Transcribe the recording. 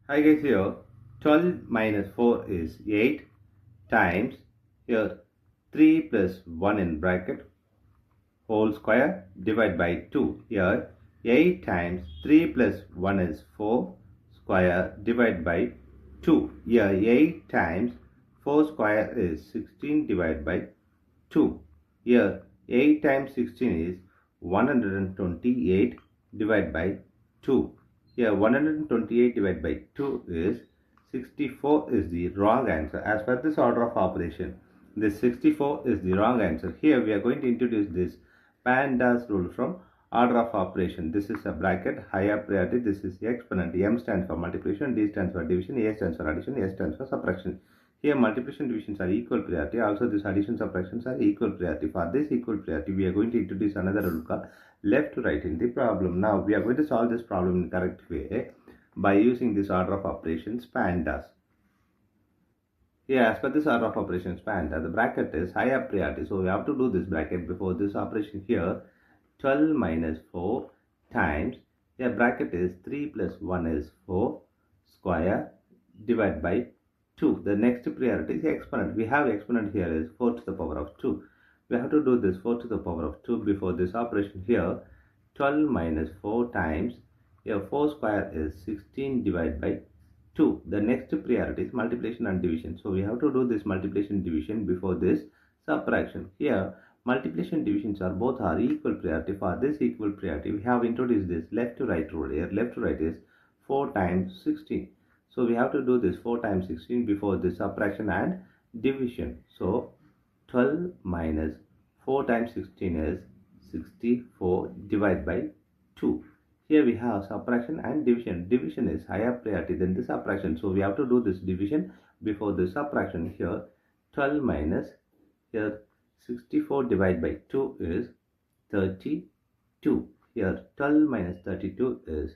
Hi guys, here 12 minus 4 is 8 times here 3 plus 1 in bracket whole square divided by 2. Here 8 times 3 plus 1 is 4 square divided by 2. Here 8 times 4 square is 16 divided by 2. Here 8 times 16 is 128 divided by 2. Here 128 divided by 2 is 64 is the wrong answer. As per this order of operation, this 64 is the wrong answer. Here we are going to introduce this PEMDAS rule from order of operation. This is a bracket, higher priority. This is exponent. M stands for multiplication, D stands for division, A stands for addition, S stands for subtraction. Here multiplication divisions are equal priority. Also these addition subtractions are equal priority. For this equal priority, we are going to introduce another rule called left to right in the problem. Now we are going to solve this problem in the correct way by using this order of operations PEMDAS. Here as per this order of operations PEMDAS, the bracket is higher priority. So we have to do this bracket before this operation here. 12 minus 4 times, here bracket is 3 plus 1 is 4 square divided by 2. The next priority is exponent. We have exponent here is 4 to the power of 2. We have to do this 4 to the power of 2 before this operation here. 12 minus 4 times, here 4 square is 16 divided by 2. The next priority is multiplication and division. So we have to do this multiplication division before this subtraction. Here multiplication divisions are both are equal priority. For this equal priority, we have introduced this left to right rule. Here left to right is 4 times 16. So we have to do this 4 times 16 before this subtraction and division. So 12 minus 4 times 16 is 64 divided by 2. Here we have subtraction and division. Division is higher priority than the subtraction. So we have to do this division before the subtraction. Here 12 minus here 64 divided by 2 is 32. Here 12 minus 32 is